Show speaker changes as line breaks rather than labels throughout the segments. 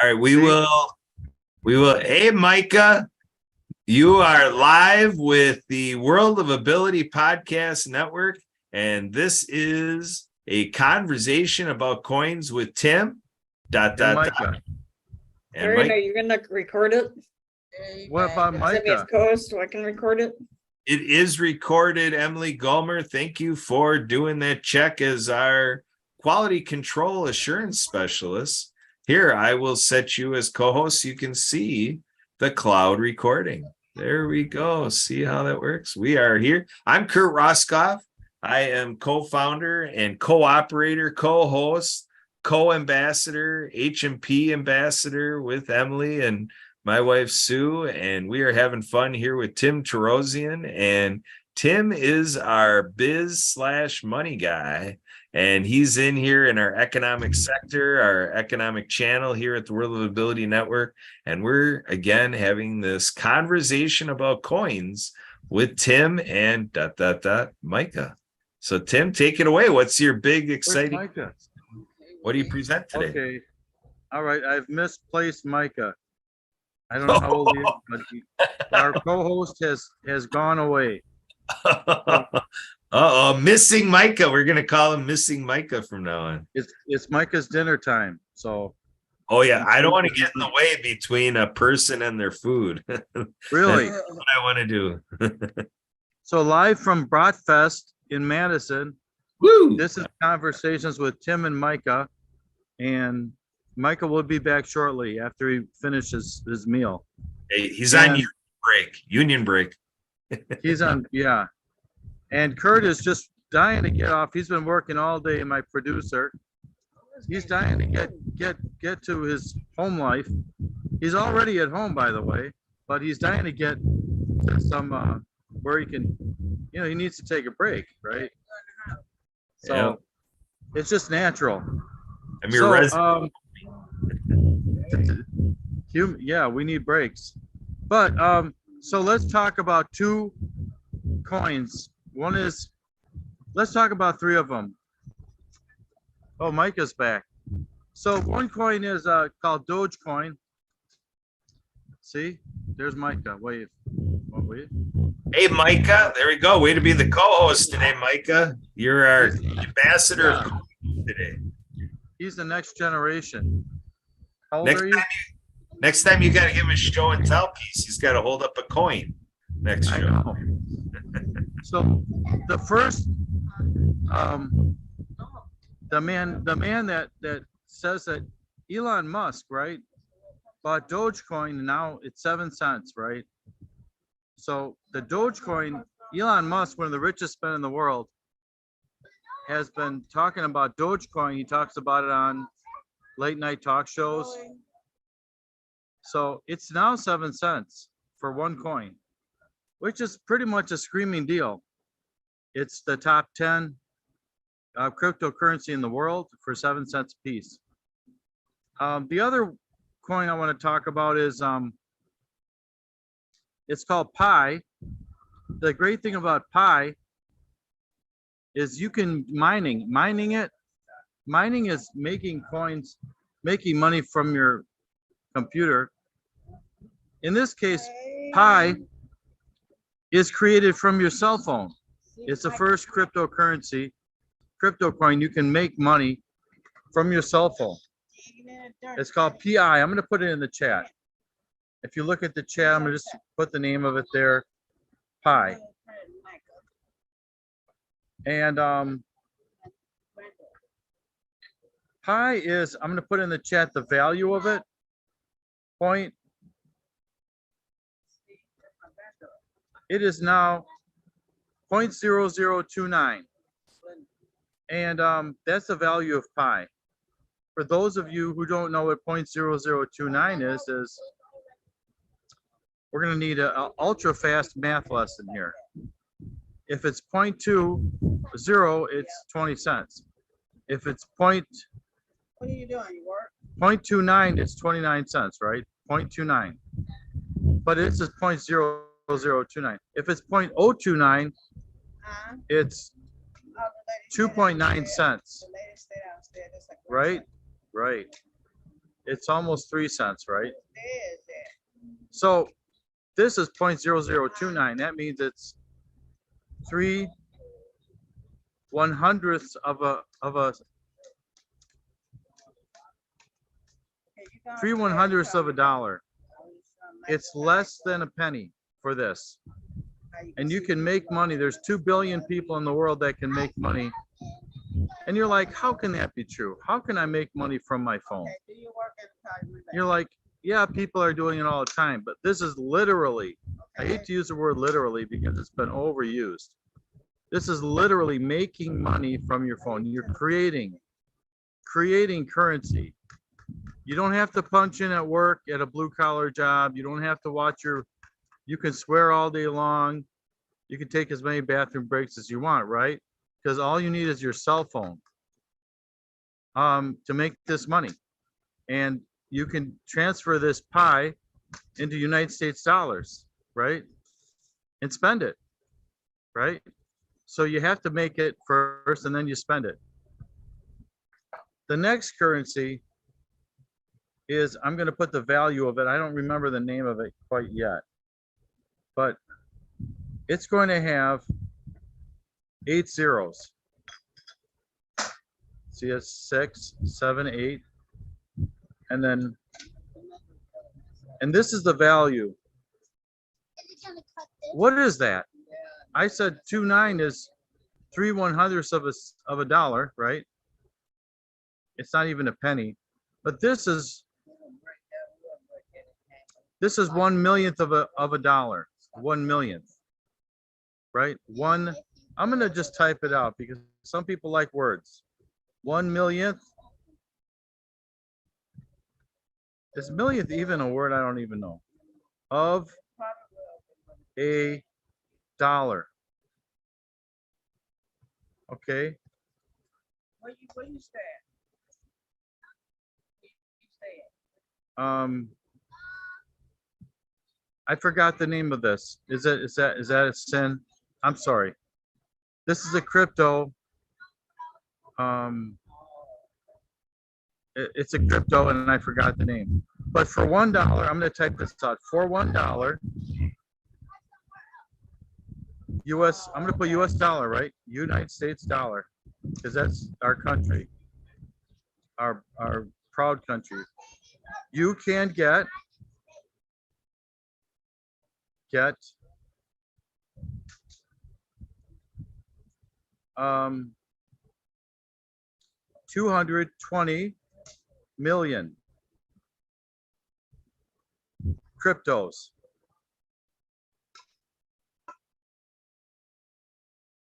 All right, we will. Hey, Micah, you are live with the World of Ability Podcast Network, and this is a conversation about coins with Tim.
And Micah.
And
Aaron, are you gonna record it?
What about
Send me his
Micah?
co-host so I can record it.
It is recorded. Emily Gulmer, thank you for doing that check as our quality control assurance specialist. Here, I will set you as co-host. You can see the cloud recording. There we go. See how that works? We are here. I'm Kurt Roskoff. I am co-founder and co-operator, co-host, co-ambassador, H&P ambassador with Emily and my wife, Sue. And we are having fun here with Tim Tarosian. And Tim is our biz/money guy. And he's in here in our economic sector, our economic channel here at the World of Ability Network. And we're, again, having this conversation about coins with Tim and Micah. So, Tim, take it away. What's your big, exciting?
Micah?
What do you present today?
Okay. All right. I've misplaced Micah. I don't know how old he is, but our co-host has gone away.
Missing Micah. We're gonna call him Missing Micah from now on.
It's Micah's dinner time. So
Oh yeah, I don't want to get in the way between a person and their food.
really,
That's what I want to do.
so live from Bratfest in Madison,
Woo!
this is Conversations with Tim and Micah, and Micah will be back shortly after he finishes his meal.
Hey, he's on union break.
He's on, yeah. And Kurt is just dying to get off. He's been working all day, my producer. He's dying to get to his home life. He's already at home, by the way, but he's dying to get to some where he can, he needs to take a break, right? So it's just natural.
I'm your resident.
Yeah, we need breaks. But so let's talk about two coins. One is, let's talk about three of them. Oh, Micah's back. So one coin is called Dogecoin. See, there's Micah. Wave. Oh, wait.
Hey, Micah. There we go. Way to be the co-host today, Micah. You're our ambassador of coins today.
He's the next generation. How old are you?
Next time you got to give him a show and tell piece. He's got to hold up a coin next
I
show.
know. So the first, the man that says that Elon Musk, right, bought Dogecoin, and now it's 7 cents, right? So the Dogecoin, Elon Musk, one of the richest men in the world, has been talking about Dogecoin. He talks about it on late night talk shows. So it's now 7 cents for one coin, which is pretty much a screaming deal. It's the top 10 cryptocurrency in the world for 7 cents a piece. The other coin I want to talk about is it's called Pi. The great thing about Pi is you can mining it. Mining is making coins, making money from your computer. In this case, Pi is created from your cell phone. It's the first crypto coin. You can make money from your cell phone. It's called PI. I'm going to put it in the chat. If you look at the chat, I'm going to just put the name of it there, Pi. And Pi is, I'm going to put in the chat the value of it. It is now 0.0029. And that's the value of Pi. For those of you who don't know what 0.0029 is we're going to need an ultra fast math lesson here. If it's 0.20, it's 20 cents. If it's
What are you doing? You work?
0.29, it's 29 cents, right? 0.29. But it's just 0.0029. If it's 0.029, it's 2.9 cents. Right? Right. It's almost 3 cents, right? So this is 0.0029. That means it's 3/100ths of a 3/100ths of a dollar. It's less than a penny for this. And you can make money. There's 2 billion people in the world that can make money. And you're like, how can that be true? How can I make money from my phone? You're like, yeah, people are doing it all the time, but this is literally, I hate to use the word literally because it's been overused. This is literally making money from your phone. You're creating currency. You don't have to punch in at work at a blue collar job. You don't have to you can swear all day long. You can take as many bathroom breaks as you want, right? Because all you need is your cell phone to make this money. And you can transfer this pie into United States dollars, right? And spend it, right? So you have to make it first and then you spend it. The next currency is, I'm going to put the value of it. I don't remember the name of it quite yet, but it's going to have 8 zeros. See, it's 6, 7, 8. And then, and this is the value. What is that? I said 2.9 is 3/100ths of a dollar, right? It's not even a penny, but this is 1/1,000,000th of a dollar. 1/1,000,000th, right? I'm gonna just type it out because some people like words. 1/1,000,000th. Is millionth even a word? I don't even know. Of a dollar. Okay.
Where you stay at?
I forgot the name of this. Is that a sin? I'm sorry. This is a crypto. It's a crypto and I forgot the name. But for $1, I'm going to type this out. For $1 US, I'm going to put US dollar, right? United States dollar, because that's our country, our proud country. You can get 220 million cryptos.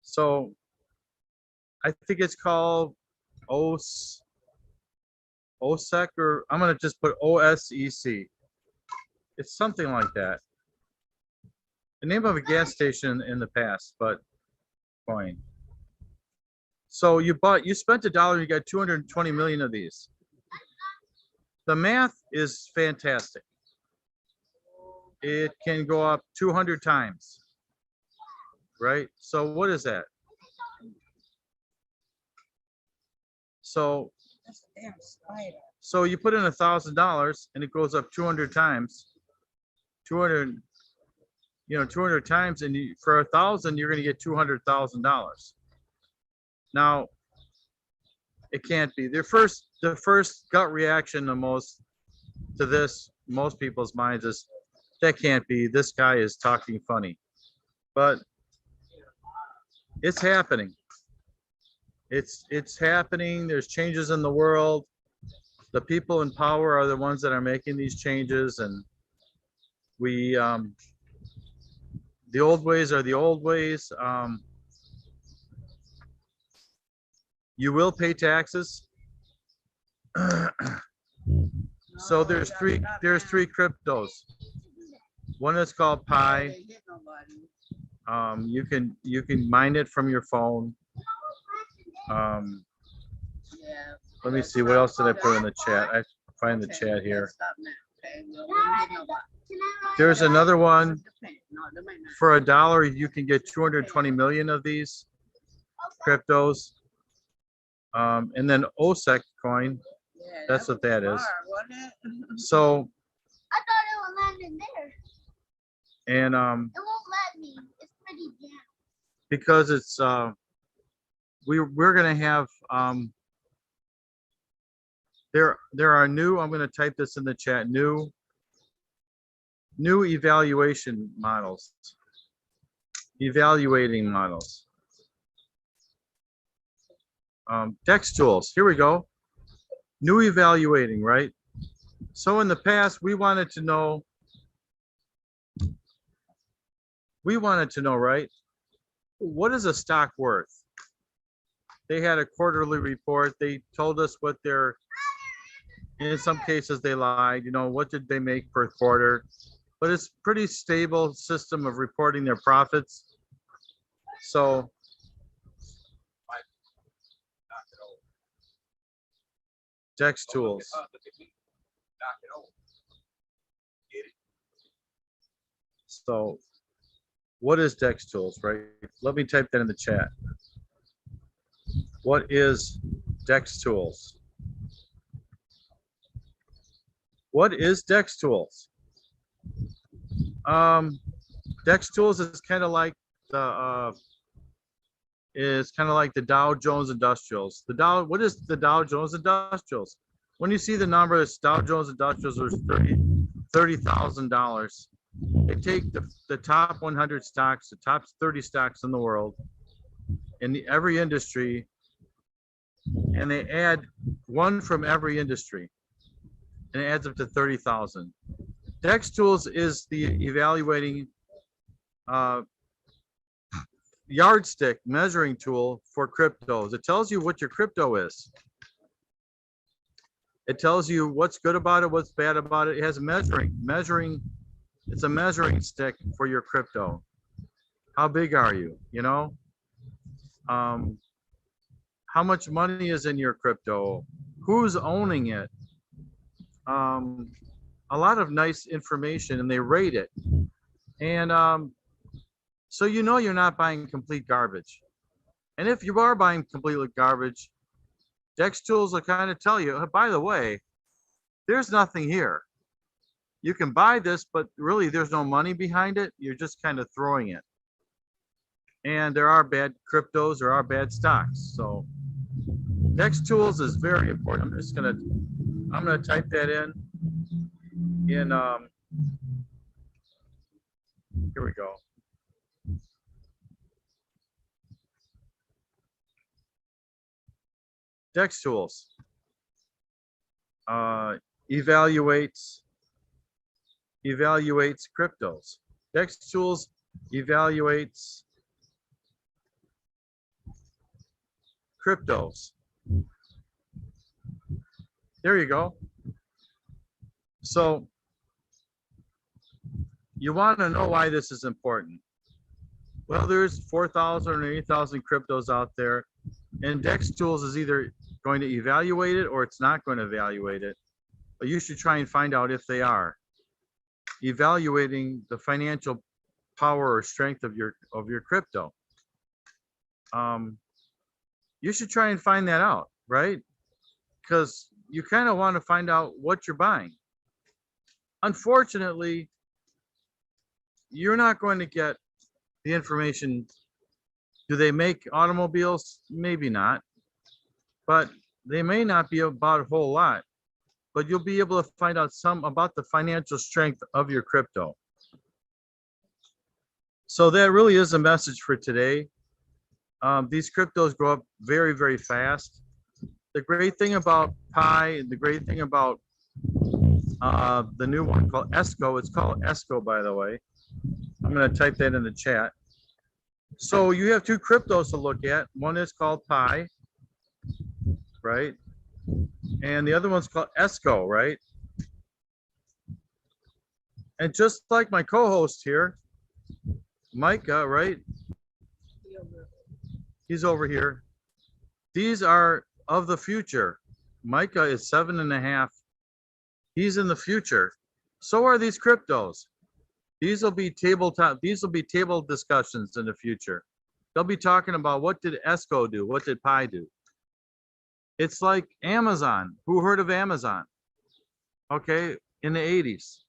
So I think it's called OSEC, or I'm going to just put OSEC. It's something like that. The name of a gas station in the past, but coin. So you spent $1, you got 220 million of these. The math is fantastic. It can go up 200 times, right? So what is that? So you put in $1,000 and it goes up 200 times. 200 times, and for 1,000 you're going to get $200,000. Now it can't be. The first gut reaction to most people's minds is, that can't be, this guy is talking funny. But it's happening. It's happening. There's changes in the world. The people in power are the ones that are making these changes, and we the old ways are the old ways. You will pay taxes. So there's three cryptos. One is called Pi. You can mine it from your phone. Let me see, what else did I put in the chat? I find the chat here. There's another one. For $1, you can get 220 million of these cryptos. And then OSEC coin
Yeah,
That's what
was
that is.
far, wasn't it?
So,
I thought it would land in there.
and
It won't let me. It's pretty down.
because it's we're gonna have there are new, I'm gonna type this in the chat, new evaluation models. Evaluating models. Dex tools, here we go. New evaluating, right? So in the past, we wanted to know, right? What is a stock worth? They had a quarterly report. They told us what their, in some cases they lied, you know, what did they make per quarter? But it's pretty stable system of reporting their profits. So Dex tools. So what is Dex tools, right? Let me type that in the chat. What is Dex tools? What is Dex tools? Dex tools is kind of like the Dow Jones Industrials. What is the Dow Jones Industrials? When you see the number, it's Dow Jones Industrials was $30,000. They take the top 100 stocks, the top 30 stocks in the world, in every industry, and they add one from every industry, and it adds up to 30,000. Dex tools is the evaluating yardstick measuring tool for cryptos. It tells you what your crypto is. It tells you what's good about it, what's bad about it. It has measuring. It's a measuring stick for your crypto. How big are you? You know, how much money is in your crypto? Who's owning it? A lot of nice information, and they rate it. And so you know you're not buying complete garbage. And if you are buying completely garbage, Dex tools will kind of tell you, oh, by the way, there's nothing here. You can buy this, but really there's no money behind it. You're just kind of throwing it. And there are bad cryptos, there are bad stocks. So Dex tools is very important. I'm gonna type that in here we go. Dex tools evaluates cryptos. Dex tools evaluates cryptos. There you go. So you want to know why this is important. Well, there's 4,000 or 8,000 cryptos out there, and Dex tools is either going to evaluate it or it's not going to evaluate it. But you should try and find out if they are evaluating the financial power or strength of your crypto. You should try and find that out, right? Because you kind of want to find out what you're buying. Unfortunately, you're not going to get the information. Do they make automobiles? Maybe not. But they may not be about a whole lot. But you'll be able to find out some about the financial strength of your crypto. So that really is a message for today. These cryptos grow up very, very fast. The great thing about Pi, and the great thing about the new one called ESCO, it's called ESCO, by the way. I'm going to type that in the chat. So you have two cryptos to look at. One is called Pi, right? And the other one's called ESCO, right? And just like my co-host here, Micah, right? He's over here. These are of the future. Micah is 7.5. He's in the future. So are these cryptos. These will be table discussions in the future. They'll be talking about what did ESCO do? What did Pi do? It's like Amazon. Who heard of Amazon? Okay, in the 80s.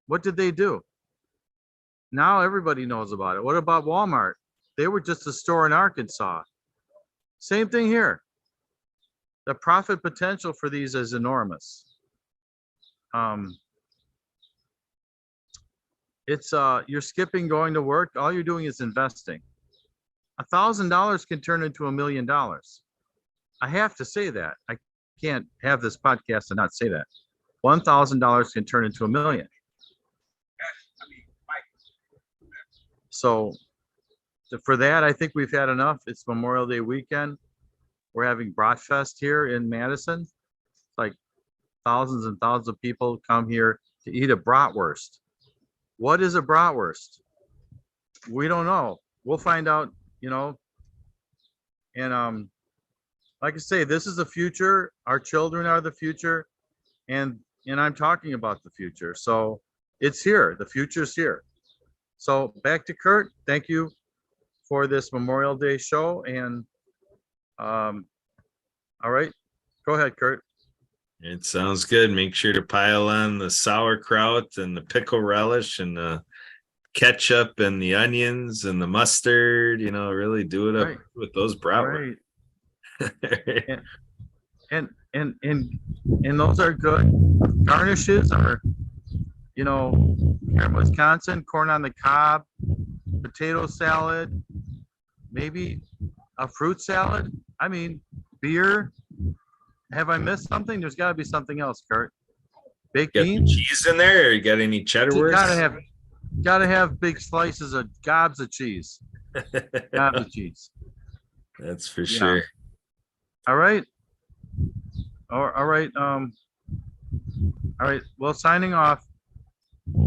What did they do? Now everybody knows about it. What about Walmart? They were just a store in Arkansas. Same thing here. The profit potential for these is enormous. It's you're skipping going to work. All you're doing is investing. $1,000 can turn into $1 million. I have to say that. I can't have this podcast and not say that. $1,000 can turn into $1 million. So for that, I think we've had enough. It's Memorial Day weekend. We're having Bratfest here in Madison. Like thousands and thousands of people come here to eat a bratwurst. What is a bratwurst? We don't know. We'll find out, you know. And like I say, this is the future. Our children are the future, and I'm talking about the future. So it's here. The future's here. So back to Kurt. Thank you for this Memorial Day show. And all right, go ahead, Kurt.
It sounds good. Make sure to pile on the sauerkraut and the pickle relish and the ketchup and the onions and the mustard. You know, really do it up
Right.
with those bratwurst.
Right. And those are good. Garnishes are, you know, here in Wisconsin, corn on the cob, potato salad, maybe a fruit salad. I mean, beer. Have I missed something? There's got to be something else, Kurt. Baked
Got the
beans.
cheese in there? Or you got any cheddar wurst?
Gotta have big slices of gobs of cheese. Gobs of cheese.
That's for
Yeah.
sure.
All right. All right. All right. Well, signing off.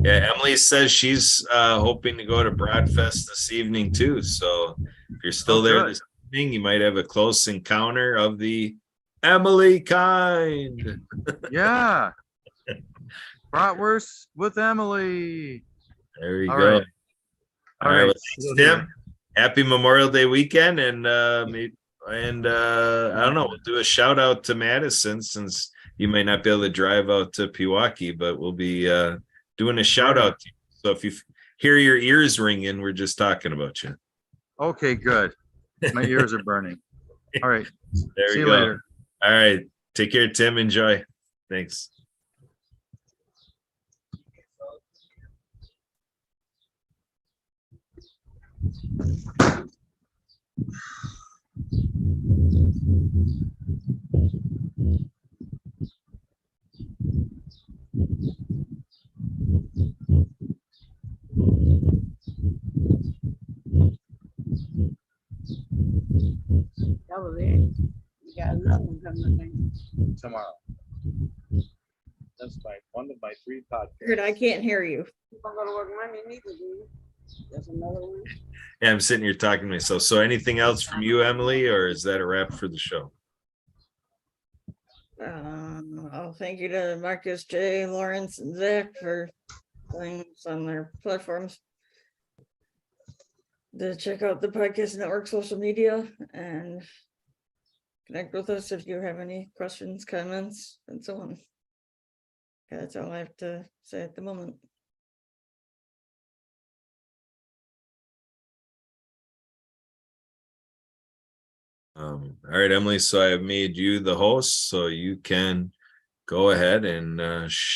Yeah, Emily says she's hoping to go to Bratfest this evening too. So if you're still
Oh,
there
good.
this evening, you might have a close encounter of the Emily kind.
Yeah. Bratwurst with Emily.
There you
All
go.
right.
All right, well, thanks, Tim. Happy Memorial Day weekend, and I don't know, we'll do a shout out to Madison since you might not be able to drive out to Pewaukee, but we'll be doing a shout out to you. So if you hear your ears ringing, we're just talking about you.
Okay, good. My ears are burning. All right.
There
See
you
you
go.
later.
All right, take care, Tim. Enjoy. Thanks.
That was it. You got another one coming, I think.
Tomorrow. That's one of my 3 podcasts.
Kurt, I can't hear you.
You don't go to work Monday neither, do you? That's another one.
Yeah, I'm sitting here talking to myself. So anything else from you, Emily, or is that a wrap for the show?
Thank you to Marcus J, Lawrence, and Zach for things on their platforms. To check out the podcast network social media and connect with us if you have any questions, comments, and so on. That's all I have to say at the moment.
All right, Emily. So I have made you the host, so you can go ahead and